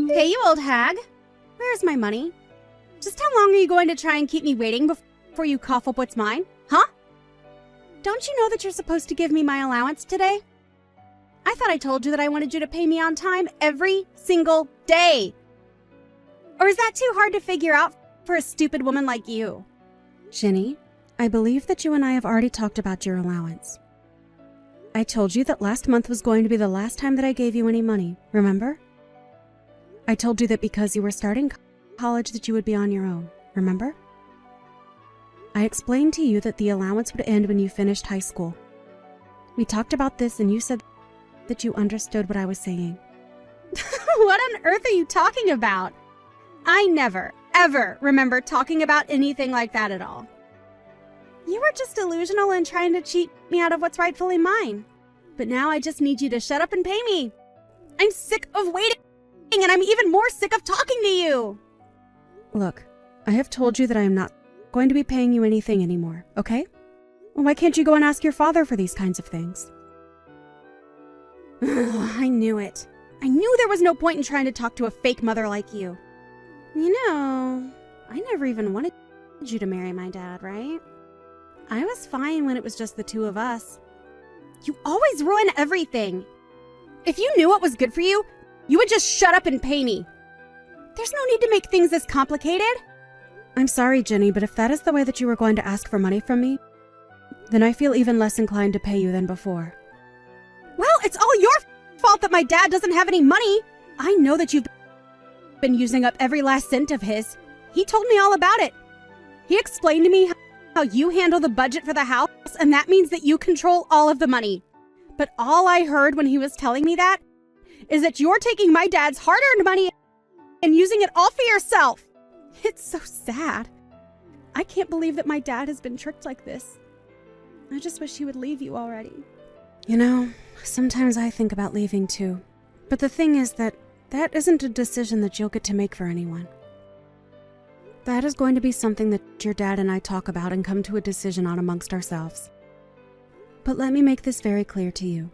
Hey, you old hag. Where's my money? Just how long are you going to try and keep me waiting before you cough up what's mine? Huh? Don't you know that you're supposed to give me my allowance today? I thought I told you that I wanted you to pay me on time every single day. Or is that too hard to figure out for a stupid woman like you? Ginny, I believe that you and I have already talked about your allowance. I told you that last month was going to be the last time that I gave you any money, remember? I told you that because you were starting college that you would be on your own, remember? I explained to you that the allowance would end when you finished high school. We talked about this and you said that you understood what I was saying. What on earth are you talking about? I never, ever remember talking about anything like that at all. You were just delusional and trying to cheat me out of what's rightfully mine. But now I just need you to shut up and pay me. I'm sick of waiting, and I'm even more sick of talking to you. Look, I have told you that I am not going to be paying you anything anymore, okay? Well, why can't you go and ask your father for these kinds of things? I knew it. I knew there was no point in trying to talk to a fake mother like you. You know, I never even wanted you to marry my dad, right? I was fine when it was just the two of us. You always ruin everything. If you knew what was good for you, you would just shut up and pay me. There's no need to make things this complicated. I'm sorry, Jenny, but if that is the way that you were going to ask for money from me, then I feel even less inclined to pay you than before. Well, it's all your fault that my dad doesn't have any money. I know that you've been using up every last cent of his. He told me all about it. He explained to me how you handle the budget for the house, and that means that you control all of the money. But all I heard when he was telling me that is that you're taking my dad's hard-earned money and using it all for yourself. It's so sad. I can't believe that my dad has been tricked like this. I just wish he would leave you already. You know, sometimes I think about leaving too. But the thing is that isn't a decision that you'll get to make for anyone. That is going to be something that your dad and I talk about and come to a decision on amongst ourselves. But let me make this very clear to you.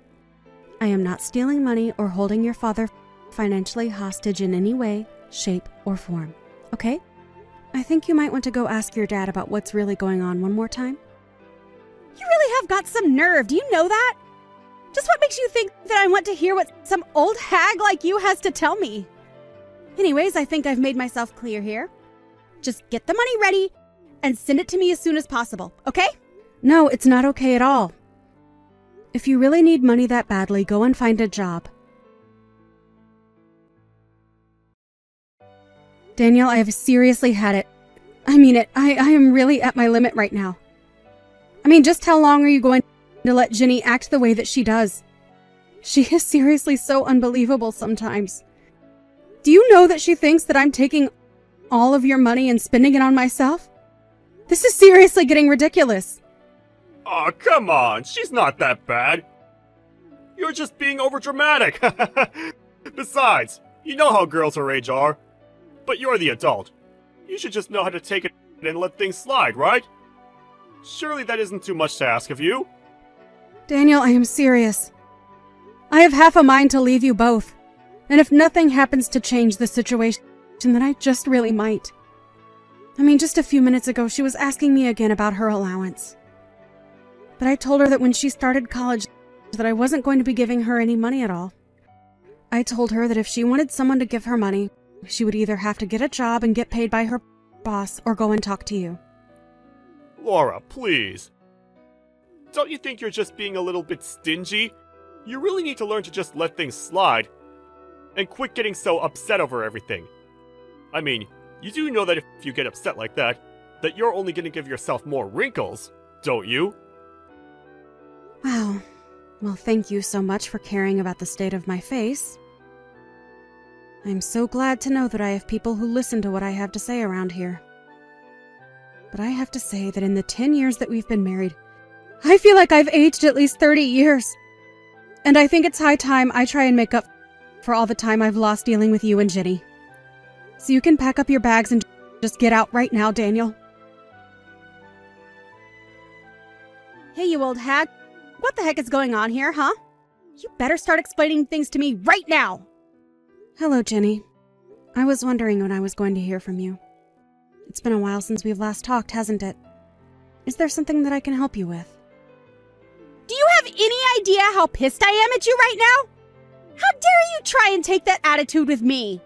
I am not stealing money or holding your father financially hostage in any way, shape, or form. Okay? I think you might want to go ask your dad about what's really going on one more time. You really have got some nerve, do you know that? Just what makes you think that I want to hear what some old hag like you has to tell me? Anyways, I think I've made myself clear here. Just get the money ready and send it to me as soon as possible, okay? No, it's not okay at all. If you really need money that badly, go and find a job. Danielle, I have seriously had it. I mean it. I am really at my limit right now. I mean, just how long are you going to let Ginny act the way that she does? She is seriously so unbelievable sometimes. Do you know that she thinks that I'm taking all of your money and spending it on myself? This is seriously getting ridiculous. Aw, come on, she's not that bad. You're just being overdramatic. Besides, you know how girls her age are. But you're the adult. You should just know how to take it and let things slide, right? Surely that isn't too much to ask of you. Daniel, I am serious. I have half a mind to leave you both. And if nothing happens to change the situation, then I just really might. I mean, just a few minutes ago, she was asking me again about her allowance. But I told her that when she started college, that I wasn't going to be giving her any money at all. I told her that if she wanted someone to give her money, she would either have to get a job and get paid by her boss or go and talk to you. Laura, please. Don't you think you're just being a little bit stingy? You really need to learn to just let things slide and quit getting so upset over everything. I mean, you do know that if you get upset like that you're only going to give yourself more wrinkles, don't you? Wow. Well, thank you so much for caring about the state of my face. I'm so glad to know that I have people who listen to what I have to say around here. But I have to say that in the 10 years that we've been married, I feel like I've aged at least 30 years. And I think it's high time I try and make up for all the time I've lost dealing with you and Ginny. So you can pack up your bags and just get out right now, Daniel. Hey, you old hag. What the heck is going on here, huh? You better start explaining things to me right now. Hello, Ginny. I was wondering when I was going to hear from you. It's been a while since we've last talked, hasn't it? Is there something that I can help you with? Do you have any idea how pissed I am at you right now? How dare you try and take that attitude with me?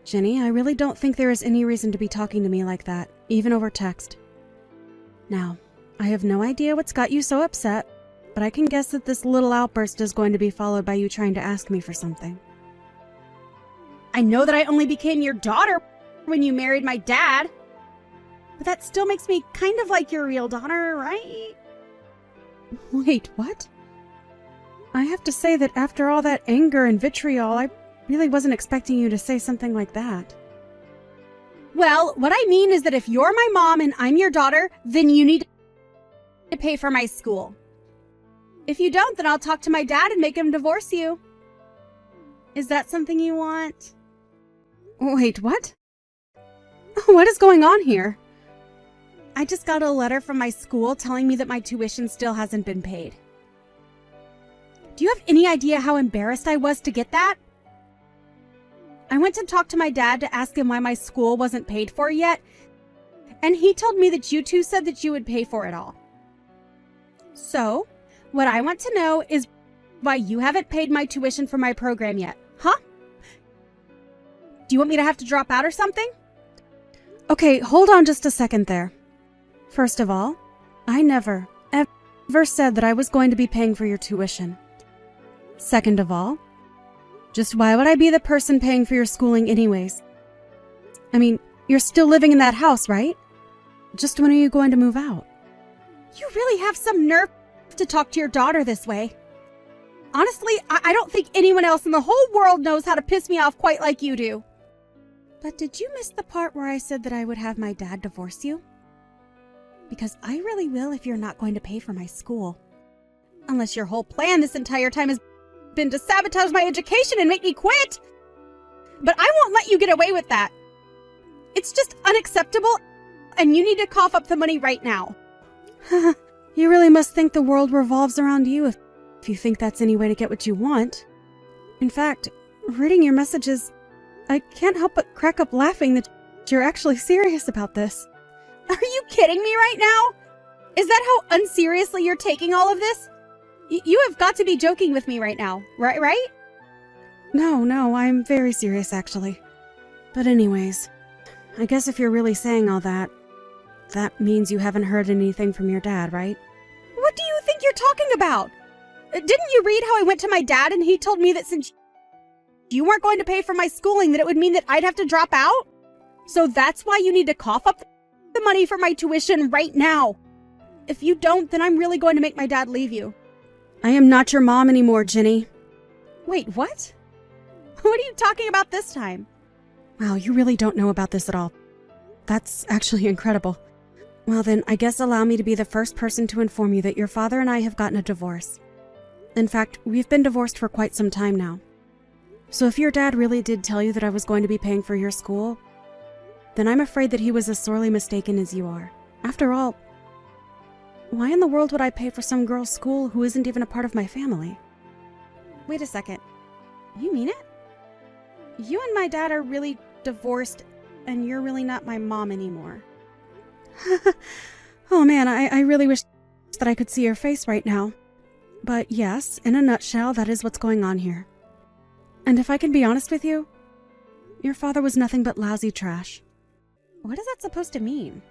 Jenny, I really don't think there is any reason to be talking to me like that, even over text. Now, I have no idea what's got you so upset, but I can guess that this little outburst is going to be followed by you trying to ask me for something. I know that I only became your daughter when you married my dad, but that still makes me kind of like your real daughter, right? Wait, what? I have to say that after all that anger and vitriol, I really wasn't expecting you to say something like that. Well, what I mean is that if you're my mom and I'm your daughter, then you need to pay for my school. If you don't, then I'll talk to my dad and make him divorce you. Is that something you want? Wait, what? What is going on here? I just got a letter from my school telling me that my tuition still hasn't been paid. Do you have any idea how embarrassed I was to get that? I went to talk to my dad to ask him why my school wasn't paid for yet, and he told me that you two said that you would pay for it all. So, what I want to know is why you haven't paid my tuition for my program yet, huh? Do you want me to have to drop out or something? Okay, hold on just a second there. First of all, I never, ever said that I was going to be paying for your tuition. Second of all, just why would I be the person paying for your schooling anyways? I mean, you're still living in that house, right? Just when are you going to move out? You really have some nerve to talk to your daughter this way. Honestly, I don't think anyone else in the whole world knows how to piss me off quite like you do. But did you miss the part where I said that I would have my dad divorce you? Because I really will if you're not going to pay for my school. Unless your whole plan this entire time has been to sabotage my education and make me quit. But I won't let you get away with that. It's just unacceptable, and you need to cough up the money right now. You really must think the world revolves around you if you think that's any way to get what you want. In fact, reading your messages, I can't help but crack up laughing that you're actually serious about this. Are you kidding me right now? Is that how unseriously you're taking all of this? You have got to be joking with me right now, right? No, I'm very serious actually. But anyways, I guess if you're really saying all that, that means you haven't heard anything from your dad, right? What do you think you're talking about? Didn't you read how I went to my dad and he told me that since you weren't going to pay for my schooling, that it would mean that I'd have to drop out? So that's why you need to cough up the money for my tuition right now. If you don't, then I'm really going to make my dad leave you. I am not your mom anymore, Jenny. Wait, what? What are you talking about this time? Wow, you really don't know about this at all. That's actually incredible. Well then, I guess allow me to be the first person to inform you that your father and I have gotten a divorce. In fact, we've been divorced for quite some time now. So if your dad really did tell you that I was going to be paying for your school, then I'm afraid that he was as sorely mistaken as you are. After all, why in the world would I pay for some girl's school who isn't even a part of my family? Wait a second. You mean it? You and my dad are really divorced, and you're really not my mom anymore. Oh man, I really wish that I could see your face right now. But yes, in a nutshell, that is what's going on here. And if I can be honest with you, your father was nothing but lousy trash. What is that supposed to mean?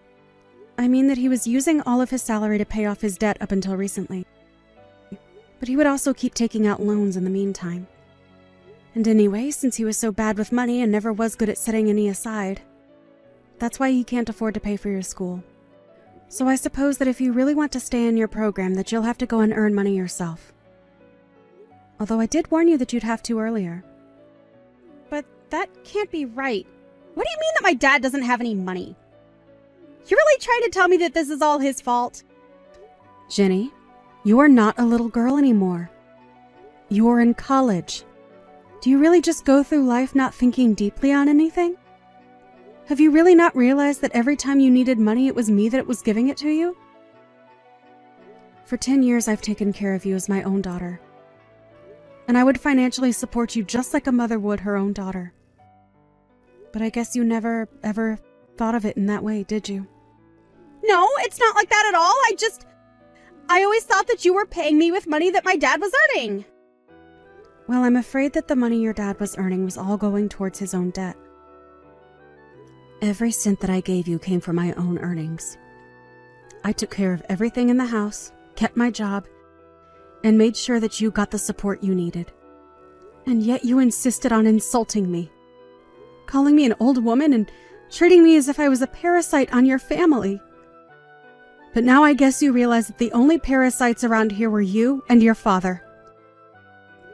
I mean that he was using all of his salary to pay off his debt up until recently. But he would also keep taking out loans in the meantime. And anyway, since he was so bad with money and never was good at setting any aside, that's why he can't afford to pay for your school. So I suppose that if you really want to stay in your program, that you'll have to go and earn money yourself. Although I did warn you that you'd have to earlier. But that can't be right. What do you mean that my dad doesn't have any money? You're really trying to tell me that this is all his fault? Jenny, you are not a little girl anymore. You're in college. Do you really just go through life not thinking deeply on anything? Have you really not realized that every time you needed money, it was me that was giving it to you? For 10 years, I've taken care of you as my own daughter. And I would financially support you just like a mother would her own daughter. But I guess you never, ever thought of it in that way, did you? No, it's not like that at all. I always thought that you were paying me with money that my dad was earning. Well, I'm afraid that the money your dad was earning was all going towards his own debt. Every cent that I gave you came from my own earnings. I took care of everything in the house, kept my job, and made sure that you got the support you needed. And yet you insisted on insulting me, calling me an old woman and treating me as if I was a parasite on your family. But now I guess you realize that the only parasites around here were you and your father.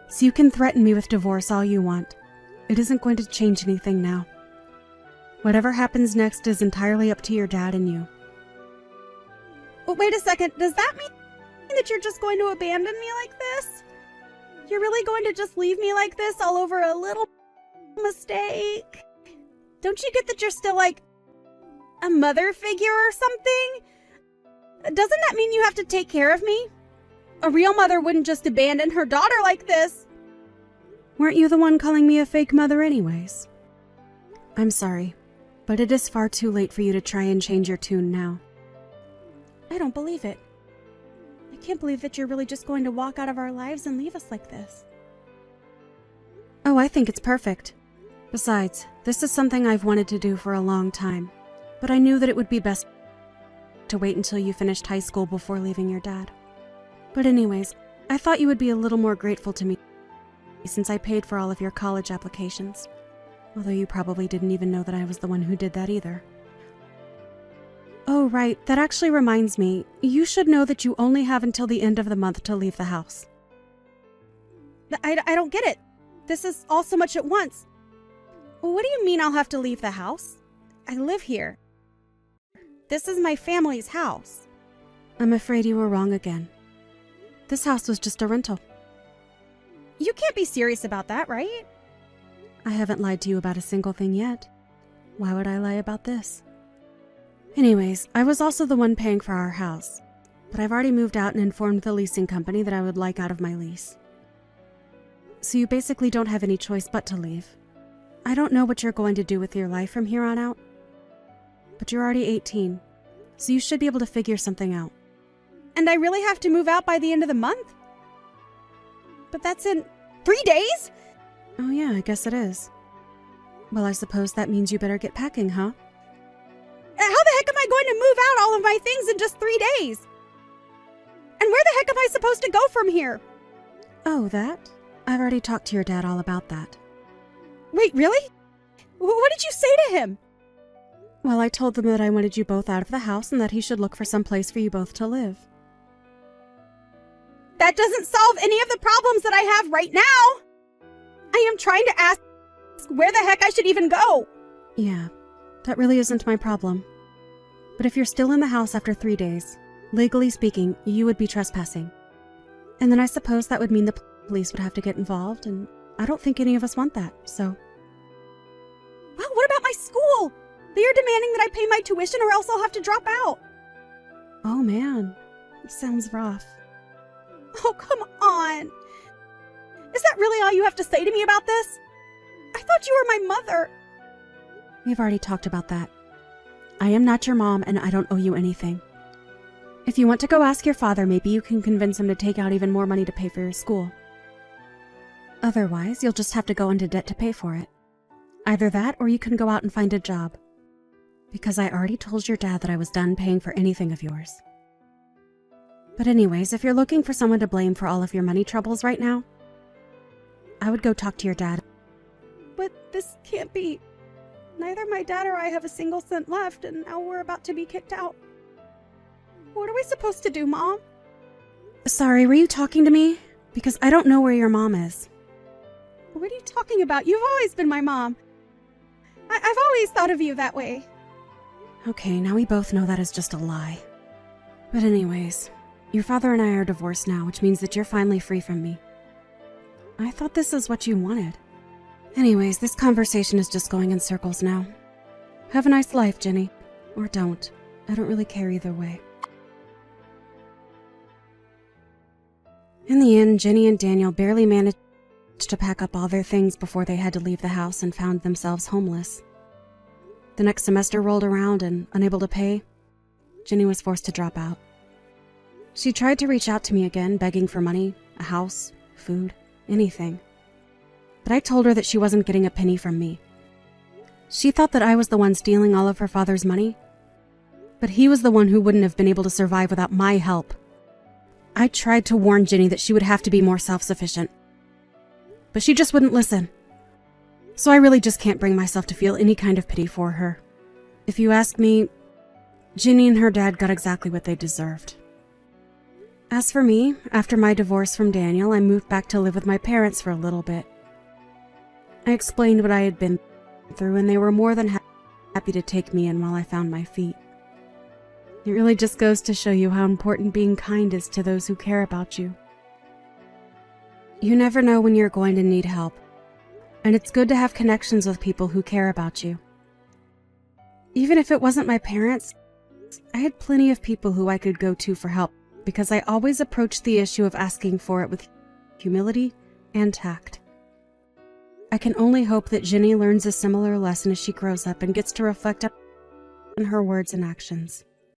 So you can threaten me with divorce all you want. It isn't going to change anything now. Whatever happens next is entirely up to your dad and you. Well, wait a second. Does that mean that you're just going to abandon me like this? You're really going to just leave me like this all over a little mistake? Don't you get that you're still like a mother figure or something? Doesn't that mean you have to take care of me? A real mother wouldn't just abandon her daughter like this. Weren't you the one calling me a fake mother anyways? I'm sorry, but it is far too late for you to try and change your tune now. I don't believe it. I can't believe that you're really just going to walk out of our lives and leave us like this. Oh, I think it's perfect. Besides, this is something I've wanted to do for a long time, but I knew that it would be best to wait until you finished high school before leaving your dad. But anyways, I thought you would be a little more grateful to me since I paid for all of your college applications. Although you probably didn't even know that I was the one who did that either. Oh, right, that actually reminds me. You should know that you only have until the end of the month to leave the house. I don't get it. This is all so much at once. What do you mean I'll have to leave the house? I live here. This is my family's house. I'm afraid you were wrong again. This house was just a rental. You can't be serious about that, right? I haven't lied to you about a single thing yet. Why would I lie about this? Anyways, I was also the one paying for our house, but I've already moved out and informed the leasing company that I would like out of my lease. So you basically don't have any choice but to leave. I don't know what you're going to do with your life from here on out, but you're already 18, so you should be able to figure something out. And I really have to move out by the end of the month? But that's in 3 days? Oh yeah, I guess it is. Well, I suppose that means you better get packing, huh? How the heck am I going to move out all of my things in just 3 days? And where the heck am I supposed to go from here? Oh, that? I've already talked to your dad all about that. Wait, really? What did you say to him? Well, I told them that I wanted you both out of the house and that he should look for some place for you both to live. That doesn't solve any of the problems that I have right now. I am trying to ask where the heck I should even go. Yeah, that really isn't my problem. But if you're still in the house after 3 days, legally speaking, you would be trespassing. And then I suppose that would mean the police would have to get involved, and I don't think any of us want that, so... Well, what about my school? They are demanding that I pay my tuition or else I'll have to drop out. Oh man, sounds rough. Oh, come on. Is that really all you have to say to me about this? I thought you were my mother. We've already talked about that. I am not your mom, and I don't owe you anything. If you want to go ask your father, maybe you can convince him to take out even more money to pay for your school. Otherwise, you'll just have to go into debt to pay for it. Either that, or you can go out and find a job. Because I already told your dad that I was done paying for anything of yours. But anyways, if you're looking for someone to blame for all of your money troubles right now, I would go talk to your dad. But this can't be. Neither my dad or I have a single cent left, and now we're about to be kicked out. What are we supposed to do, Mom? Sorry, were you talking to me? Because I don't know where your mom is. What are you talking about? You've always been my mom. I've always thought of you that way. Okay, now we both know that is just a lie. But anyways, your father and I are divorced now, which means that you're finally free from me. I thought this is what you wanted. Anyways, this conversation is just going in circles now. Have a nice life, Jenny. Or don't. I don't really care either way. In the end, Jenny and Daniel barely managed to pack up all their things before they had to leave the house and found themselves homeless. The next semester rolled around and, unable to pay, Ginny was forced to drop out. She tried to reach out to me again, begging for money, a house, food, anything. But I told her that she wasn't getting a penny from me. She thought that I was the one stealing all of her father's money, but he was the one who wouldn't have been able to survive without my help. I tried to warn Ginny that she would have to be more self-sufficient, but she just wouldn't listen. So I really just can't bring myself to feel any kind of pity for her. If you ask me, Ginny and her dad got exactly what they deserved. As for me, after my divorce from Daniel, I moved back to live with my parents for a little bit. I explained what I had been through, and they were more than happy to take me in while I found my feet. It really just goes to show you how important being kind is to those who care about you. You never know when you're going to need help, and it's good to have connections with people who care about you. Even if it wasn't my parents, I had plenty of people who I could go to for help because I always approached the issue of asking for it with humility and tact. I can only hope that Ginny learns a similar lesson as she grows up and gets to reflect on her words and actions.